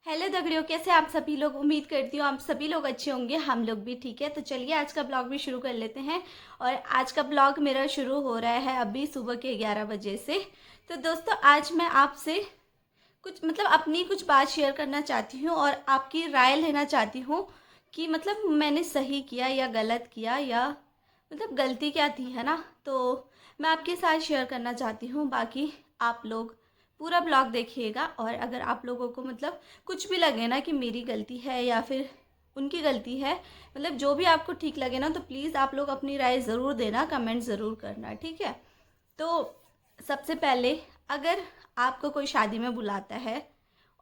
Hello दगड़ियों, कैसे आप सभी लोग। उम्मीद करती हूँ आप सभी लोग अच्छे होंगे। हम लोग भी ठीक है। तो चलिए आज का ब्लॉग भी शुरू कर लेते हैं। और आज का ब्लॉग मेरा शुरू हो रहा है अभी सुबह के 11 बजे से। तो दोस्तों आज मैं आपसे कुछ अपनी कुछ बात शेयर करना चाहती हूँ और आपकी राय लेना चाहती हूँ कि मैंने सही किया या गलत किया, या गलती क्या थी, है ना। तो मैं आपके साथ शेयर करना चाहती हूँ। बाकी आप लोग पूरा ब्लॉग देखिएगा। और अगर आप लोगों को कुछ भी लगे ना कि मेरी गलती है या फिर उनकी गलती है, जो भी आपको ठीक लगे ना, तो प्लीज़ आप लोग अपनी राय ज़रूर देना, कमेंट ज़रूर करना, ठीक है। तो सबसे पहले, अगर आपको कोई शादी में बुलाता है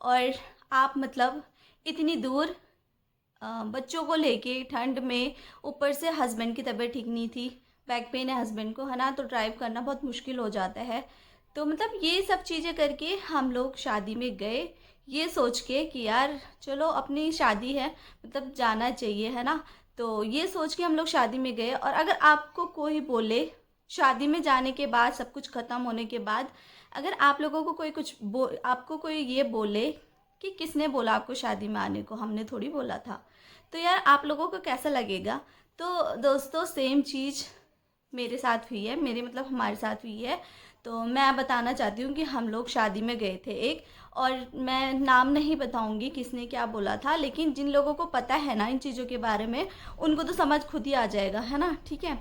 और आप इतनी दूर बच्चों को लेके ठंड में, ऊपर से हस्बैंड की तबीयत ठीक नहीं थी, बैक पेन है हस्बैंड को, है ना, तो ड्राइव करना बहुत मुश्किल हो जाता है। तो ये सब चीज़ें करके हम लोग शादी में गए, ये सोच के कि यार चलो अपनी शादी है, जाना चाहिए, है ना। तो ये सोच के हम लोग शादी में गए। और अगर आपको कोई बोले शादी में जाने के बाद, सब कुछ ख़त्म होने के बाद, अगर आप लोगों को कोई आपको कोई ये बोले कि किसने बोला आपको शादी में आने को, हमने थोड़ी बोला था, तो यार आप लोगों को कैसा लगेगा। तो दोस्तों सेम चीज़ मेरे साथ हुई है, मेरे हमारे साथ हुई है। तो मैं बताना चाहती हूँ कि हम लोग शादी में गए थे एक, और मैं नाम नहीं बताऊँगी किसने क्या बोला था, लेकिन जिन लोगों को पता है ना इन चीज़ों के बारे में, उनको तो समझ खुद ही आ जाएगा, है ना, ठीक है।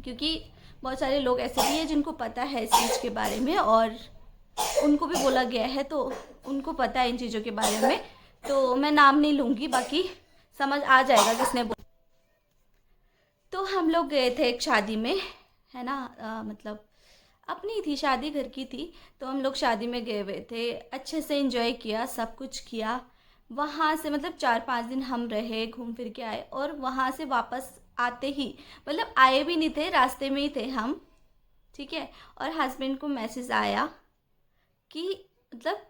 क्योंकि बहुत सारे लोग ऐसे भी हैं जिनको पता है इस चीज़ के बारे में, और उनको भी बोला गया है, तो उनको पता है इन चीज़ों के बारे में। तो मैं नाम नहीं लूँगी, बाकी समझ आ जाएगा किसने बोला। तो हम लोग गए थे एक शादी में, है ना। अपनी थी शादी, घर की थी। तो हम लोग शादी में गए हुए थे, अच्छे से एंजॉय किया, सब कुछ किया। वहाँ से 4-5 दिन हम रहे, घूम फिर के आए। और वहाँ से वापस आते ही, आए भी नहीं थे, रास्ते में ही थे हम, ठीक है। और हस्बैंड को मैसेज आया कि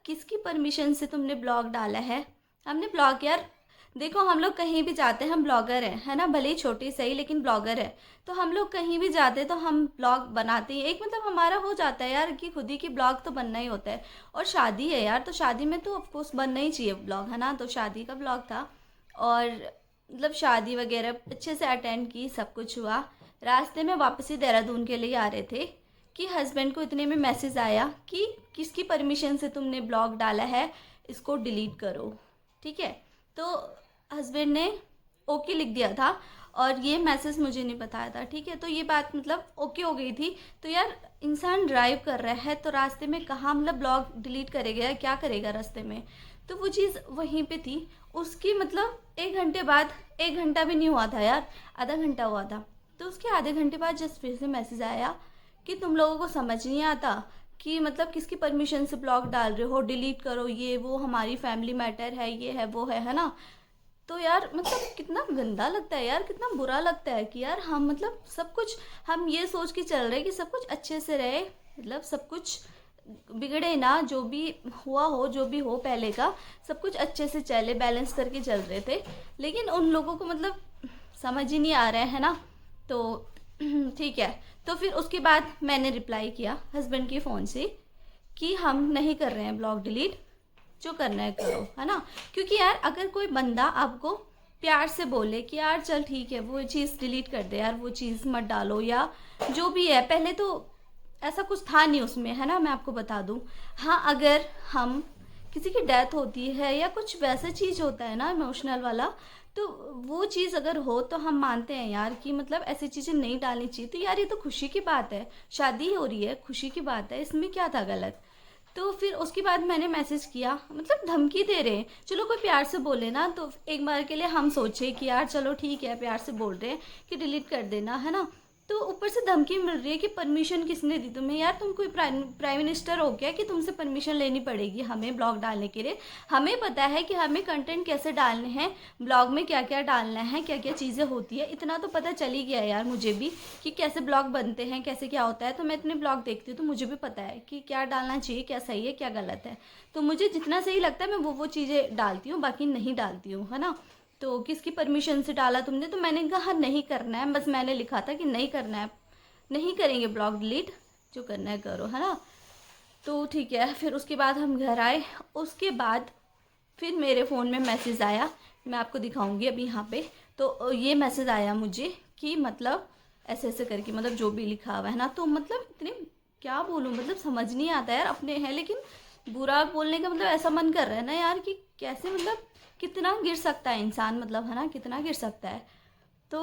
किसकी परमिशन से तुमने ब्लॉग डाला है। हमने ब्लॉग, यार देखो हम लोग कहीं भी जाते हैं, हम ब्लॉगर हैं, है ना, भले ही छोटी सही लेकिन ब्लॉगर है। तो हम लोग कहीं भी जाते तो हम ब्लॉग बनाते हैं। एक हमारा हो जाता है यार कि खुद ही की ब्लॉग तो बनना ही होता है। और शादी है यार, तो शादी में तो ऑफकोर्स बनना ही चाहिए ब्लॉग, है ना। तो शादी का ब्लॉग था। और शादी वगैरह अच्छे से अटेंड की, सब कुछ हुआ। रास्ते में वापसी देहरादून के लिए आ रहे थे कि हस्बैंड को इतने में मैसेज आया कि किसकी परमिशन से तुमने ब्लॉग डाला है, इसको डिलीट करो, ठीक है। तो हस्बैंड ने ओके लिख दिया था, और ये मैसेज मुझे नहीं बताया था, ठीक है। तो ये बात ओके हो गई थी। तो यार इंसान ड्राइव कर रहा है, तो रास्ते में कहाँ ब्लॉग डिलीट करेगा या क्या करेगा रास्ते में। तो वो चीज़ वहीं पे थी। उसकी 1 घंटे बाद, 1 घंटा भी नहीं हुआ था यार, आधा घंटा हुआ था। तो उसके आधे घंटे बाद जस्ट फिर से मैसेज आया कि तुम लोगों को समझ नहीं आता कि किसकी परमिशन से ब्लॉग डाल रहे हो, डिलीट करो, ये वो हमारी फैमिली मैटर है, ये है वो है ना। तो यार कितना गंदा लगता है यार, कितना बुरा लगता है कि यार हम सब कुछ, हम ये सोच के चल रहे हैं कि सब कुछ अच्छे से रहे, सब कुछ बिगड़े ना, जो भी हुआ हो, जो भी हो पहले का, सब कुछ अच्छे से चले, बैलेंस करके चल रहे थे। लेकिन उन लोगों को समझ ही नहीं आ रहा है ना। तो ठीक है। तो फिर उसके बाद मैंने रिप्लाई किया हस्बैंड के फ़ोन से कि हम नहीं कर रहे हैं ब्लॉग डिलीट, जो करना है करो, है ना। क्योंकि यार अगर कोई बंदा आपको प्यार से बोले कि यार चल ठीक है वो चीज़ डिलीट कर दे यार, वो चीज़ मत डालो, या जो भी है, पहले तो ऐसा कुछ था नहीं उसमें, है ना, मैं आपको बता दूं। हाँ, अगर हम किसी की डेथ होती है या कुछ वैसा चीज़ होता है ना इमोशनल वाला, तो वो चीज़ अगर हो तो हम मानते हैं यार कि ऐसी चीज़ें नहीं डालनी चाहिए। तो यार ये तो खुशी की बात है, शादी हो रही है, खुशी की बात है, इसमें क्या था गलत। तो फिर उसके बाद मैंने मैसेज किया, धमकी दे रहे हैं, चलो कोई प्यार से बोले ना, तो एक बार के लिए हम सोचे कि यार चलो ठीक है, प्यार से बोल रहे हैं कि डिलीट कर देना, है ना। तो ऊपर से धमकी मिल रही है कि परमिशन किसने दी तुम्हें। यार तुम कोई प्राइम मिनिस्टर हो क्या कि तुमसे परमिशन लेनी पड़ेगी हमें ब्लॉग डालने के लिए। हमें पता है कि हमें कंटेंट कैसे डालने हैं, ब्लॉग में क्या क्या डालना है, क्या क्या चीज़ें होती है, इतना तो पता चल ही गया यार मुझे भी कि कैसे ब्लॉग बनते हैं, कैसे क्या होता है। तो मैं इतने ब्लॉग देखती हूँ तो मुझे भी पता है कि क्या डालना चाहिए, क्या सही है, क्या गलत है। तो मुझे जितना सही लगता है मैं वो चीज़ें डालती हूँ, बाकी नहीं डालती हूँ, है ना। तो किसकी परमिशन से डाला तुमने, तो मैंने कहा नहीं करना है, बस मैंने लिखा था कि नहीं करना है, नहीं करेंगे ब्लॉग डिलीट, जो करना है करो, है ना। तो ठीक है, फिर उसके बाद हम घर आए। उसके बाद फिर मेरे फ़ोन में मैसेज आया, मैं आपको दिखाऊंगी अभी यहाँ पे। तो ये मैसेज आया मुझे कि मतलब ऐसे ऐसे करके, मतलब जो भी लिखा हुआ है ना, तो मतलब इतने क्या बोलूँ, मतलब समझ नहीं आता यार। अपने हैं लेकिन बुरा बोलने का मतलब ऐसा मन कर रहा है ना यार कि कैसे, मतलब कितना गिर सकता है इंसान, मतलब है ना, कितना गिर सकता है। तो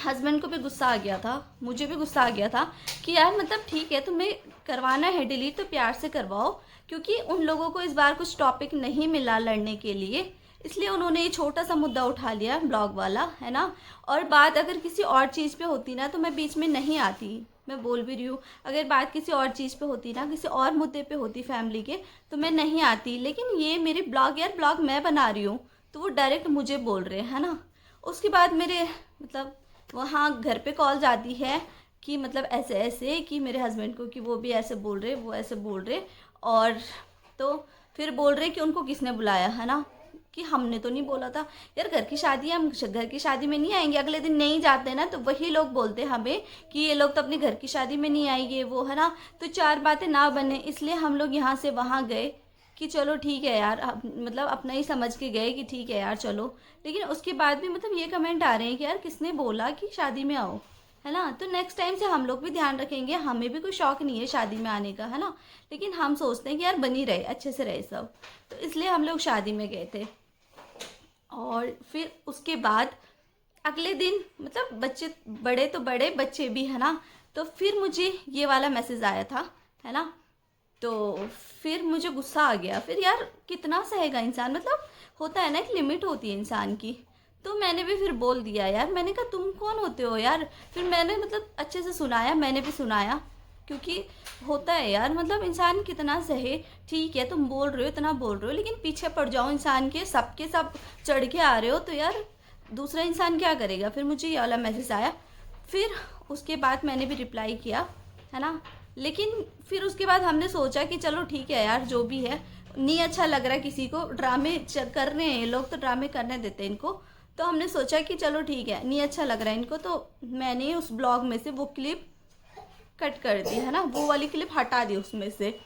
हस्बैंड को भी गुस्सा आ गया था, मुझे भी गुस्सा आ गया था कि यार मतलब ठीक है, तुम्हें करवाना है डिलीट तो प्यार से करवाओ, क्योंकि उन लोगों को इस बार कुछ टॉपिक नहीं मिला लड़ने के लिए, इसलिए उन्होंने ये छोटा सा मुद्दा उठा लिया ब्लॉग वाला, है ना। और बात अगर किसी और चीज़ पे होती ना तो मैं बीच में नहीं आती, मैं बोल भी रही हूँ। अगर बात किसी और चीज़ पे होती ना, किसी और मुद्दे पे होती फैमिली के, तो मैं नहीं आती। लेकिन ये मेरे ब्लॉग, यार ब्लॉग मैं बना रही हूँ तो वो डायरेक्ट मुझे बोल रहे हैं, है ना। उसके बाद मेरे मतलब वहाँ घर पे कॉल जाती है कि मतलब ऐसे ऐसे कि मेरे हस्बैंड को कि वो भी ऐसे बोल रहे, वो ऐसे बोल रहे। और तो फिर बोल रहे कि उनको किसने बुलाया, है ना, कि हमने तो नहीं बोला था। यार घर की शादी है, हम घर की शादी में नहीं आएंगे, अगले दिन नहीं जाते ना तो वही लोग बोलते हमें कि ये लोग तो अपनी घर की शादी में नहीं आएंगे, वो है ना। तो चार बातें ना बने, इसलिए हम लोग यहाँ से वहाँ गए कि चलो ठीक है यार, मतलब अपना ही समझ के गए कि ठीक है यार चलो। लेकिन उसके बाद भी मतलब ये कमेंट आ रहे हैं कि यार किसने बोला कि शादी में आओ, है ना। तो नेक्स्ट टाइम से हम लोग भी ध्यान रखेंगे, हमें भी कोई शौक नहीं है शादी में आने का, है ना। लेकिन हम सोचते हैं कि यार बनी रहे, अच्छे से रहे सब, तो इसलिए हम लोग शादी में गए थे। और फिर उसके बाद अगले दिन मतलब बच्चे, बड़े तो बड़े, बच्चे भी, है ना। तो फिर मुझे ये वाला मैसेज आया था, है ना। तो फिर मुझे गुस्सा आ गया। फिर यार कितना सहेगा इंसान, मतलब होता है ना, एक लिमिट होती है इंसान की। तो मैंने भी फिर बोल दिया यार, मैंने कहा तुम कौन होते हो यार। फिर मैंने मतलब अच्छे से सुनाया, मैंने भी सुनाया, क्योंकि होता है यार, मतलब इंसान कितना सहे। ठीक है तुम बोल रहे हो, इतना बोल रहे हो, लेकिन पीछे पड़ जाओ इंसान के, सबके सब चढ़ के आ रहे हो तो यार दूसरा इंसान क्या करेगा। फिर मुझे ये वाला मैसेज आया। फिर उसके बाद मैंने भी रिप्लाई किया, है ना। लेकिन फिर उसके बाद हमने सोचा कि चलो ठीक है यार, जो भी है, नहीं अच्छा लग रहा है किसी को, ड्रामे कर रहे हैं ये लोग तो ड्रामे करने देते हैं इनको। तो हमने सोचा कि चलो ठीक है, नहीं अच्छा लग रहा है इनको, तो मैंने उस ब्लॉग में से वो क्लिप कट कर दी, है ना, वो वाली क्लिप हटा दी उसमें से।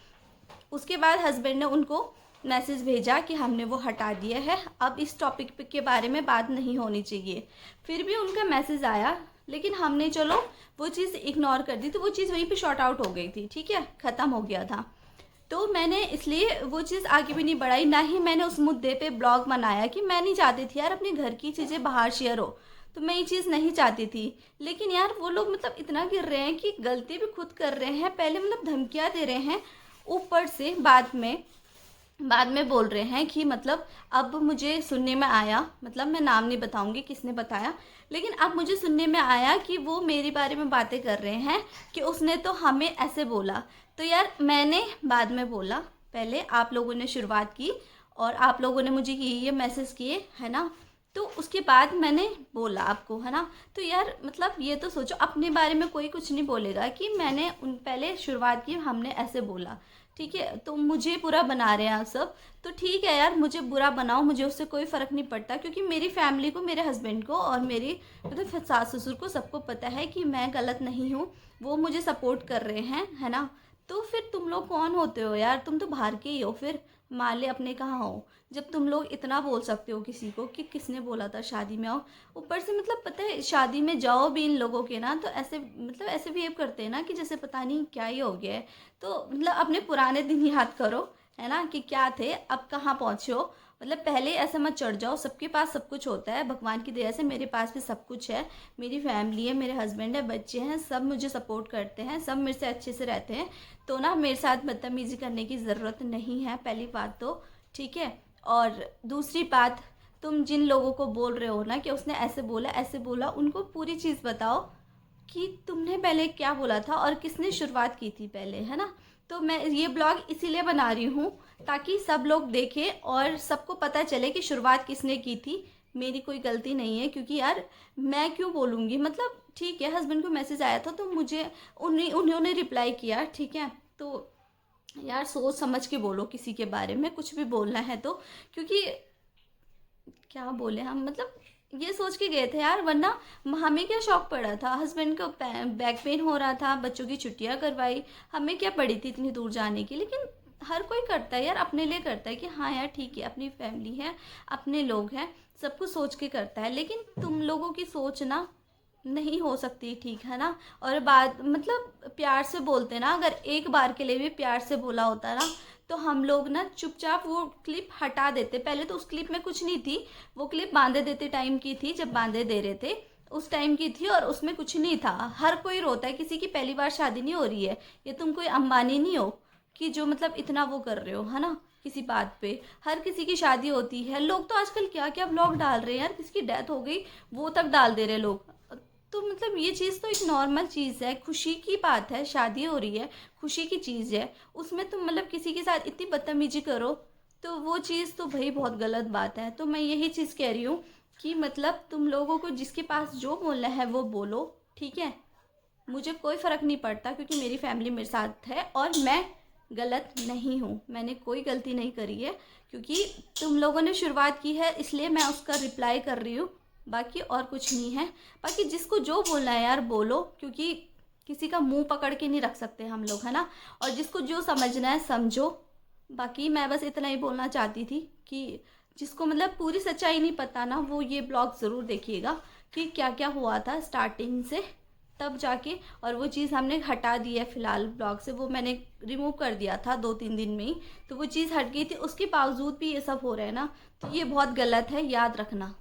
उसके बाद हस्बैंड ने उनको मैसेज भेजा कि हमने वो हटा दिया है, अब इस टॉपिक के बारे में बात नहीं होनी चाहिए। फिर भी उनका मैसेज आया, लेकिन हमने चलो वो चीज़ इग्नोर कर दी, तो वो चीज़ वहीं पे शॉर्ट आउट हो गई थी, ठीक है, ख़त्म हो गया था। तो मैंने इसलिए वो चीज़ आगे भी नहीं बढ़ाई, ना ही मैंने उस मुद्दे पे ब्लॉग बनाया, कि मैं नहीं चाहती थी यार अपने घर की चीज़ें बाहर शेयर हो, तो मैं ये चीज़ नहीं चाहती थी। लेकिन यार वो लोग मतलब इतना गिर रहे हैं कि गलती भी खुद कर रहे हैं, पहले मतलब धमकियाँ दे रहे हैं, ऊपर से बाद में बोल रहे हैं कि मतलब अब मुझे सुनने में आया, मतलब मैं नाम नहीं बताऊंगी किसने बताया, लेकिन अब मुझे सुनने में आया कि वो मेरे बारे में बातें कर रहे हैं कि उसने तो हमें ऐसे बोला। तो यार मैंने बाद में बोला, पहले आप लोगों ने शुरुआत की और आप लोगों ने मुझे ये मैसेज किए, है ना। तो उसके बाद मैंने बोला आपको, है ना। तो यार मतलब ये तो सोचो, अपने बारे में कोई कुछ नहीं बोलेगा कि मैंने उन पहले शुरुआत की, हमने ऐसे बोला, ठीक है। तो मुझे बुरा बना रहे हैं आप सब, तो ठीक है यार, मुझे बुरा बनाओ, मुझे उससे कोई फ़र्क नहीं पड़ता, क्योंकि मेरी फैमिली को, मेरे हस्बैंड को और मेरी मतलब सास ससुर को सबको पता है कि मैं गलत नहीं हूँ, वो मुझे सपोर्ट कर रहे हैं, है ना। तो फिर तुम लोग कौन होते हो यार, तुम तो बाहर के ही हो, फिर मान ले अपने कहाँ हो, जब तुम लोग इतना बोल सकते हो किसी को कि किसने बोला था शादी में आओ। ऊपर से मतलब पता है, शादी में जाओ भी इन लोगों के ना, तो ऐसे मतलब ऐसे बिहेव करते हैं ना कि जैसे पता नहीं क्या ही हो गया है। तो मतलब अपने पुराने दिन याद करो, है ना, कि क्या थे, अब कहाँ पहुँचे हो। मतलब पहले ऐसे मत चढ़ जाओ, सबके पास सब कुछ होता है, भगवान की दया से मेरे पास भी सब कुछ है, मेरी फैमिली है, मेरे हस्बैंड है, बच्चे हैं, सब मुझे सपोर्ट करते हैं, सब मेरे से अच्छे से रहते हैं। तो ना मेरे साथ बदतमीज़ी करने की ज़रूरत नहीं है, पहली बात तो, ठीक है। और दूसरी बात, तुम जिन लोगों को बोल रहे हो ना कि उसने ऐसे बोला, उनको पूरी चीज़ बताओ कि तुमने पहले क्या बोला था और किसने शुरुआत की थी पहले, है ना। तो मैं ये ब्लॉग इसीलिए बना रही हूँ ताकि सब लोग देखें और सबको पता चले कि शुरुआत किसने की थी, मेरी कोई गलती नहीं है। क्योंकि यार मैं क्यों बोलूँगी, मतलब ठीक है, हस्बैंड को मैसेज आया था तो मुझे उन्होंने रिप्लाई किया, ठीक है। तो यार सोच समझ के बोलो किसी के बारे में कुछ भी बोलना है तो, क्योंकि क्या बोले हम, मतलब ये सोच के गए थे यार, वरना हमें क्या शौक पड़ा था, हस्बैंड को बैक पेन हो रहा था, बच्चों की छुट्टियां करवाई, हमें क्या पड़ी थी इतनी दूर जाने की। लेकिन हर कोई करता है यार, अपने लिए करता है कि हाँ यार ठीक है, अपनी फैमिली है, अपने लोग हैं, सब कुछ सोच के करता है। लेकिन तुम लोगों की सोच ना नहीं हो सकती ठीक, है ना। और बात मतलब प्यार से बोलते ना, अगर एक बार के लिए भी प्यार से बोला होता ना, तो हम लोग ना चुपचाप वो क्लिप हटा देते। पहले तो उस क्लिप में कुछ नहीं थी, वो क्लिप बांधे देते टाइम की थी, जब बांधे दे रहे थे उस टाइम की थी, और उसमें कुछ नहीं था। हर कोई रोता है, किसी की पहली बार शादी नहीं हो रही है, ये तुम कोई अंबानी नहीं हो कि जो मतलब इतना वो कर रहे हो, है ना, किसी बात पे। हर किसी की शादी होती है। लोग तो आजकल क्या क्या ब्लॉग डाल रहे हैं यार, किसी की डेथ हो गई वो तक डाल दे रहे लोग। तो मतलब ये चीज़ तो एक नॉर्मल चीज़ है, खुशी की बात है, शादी हो रही है, खुशी की चीज़ है, उसमें तुम मतलब किसी के साथ इतनी बदतमीजी करो, तो वो चीज़ तो भाई बहुत गलत बात है। तो मैं यही चीज़ कह रही हूँ कि मतलब तुम लोगों को जिसके पास जो बोलना है वो बोलो, ठीक है। मुझे कोई फ़र्क नहीं पड़ता, क्योंकि मेरी फैमिली मेरे साथ है और मैं गलत नहीं हूँ, मैंने कोई गलती नहीं करी है। क्योंकि तुम लोगों ने शुरुआत की है, इसलिए मैं उसका रिप्लाई कर रही हूँ, बाकी और कुछ नहीं है। बाकी जिसको जो बोलना है यार बोलो, क्योंकि किसी का मुंह पकड़ के नहीं रख सकते हम लोग, है ना। और जिसको जो समझना है समझो। बाकी मैं बस इतना ही बोलना चाहती थी कि जिसको मतलब पूरी सच्चाई नहीं पता ना, वो ये ब्लॉग ज़रूर देखिएगा कि क्या क्या हुआ था स्टार्टिंग से तब जाके। और वो चीज़ हमने हटा दी है फ़िलहाल ब्लॉग से, वो मैंने रिमूव कर दिया था 2-3 दिन में ही, तो वो चीज़ हट गई थी। उसके बावजूद भी ये सब हो रहा है ना, तो ये बहुत गलत है, याद रखना।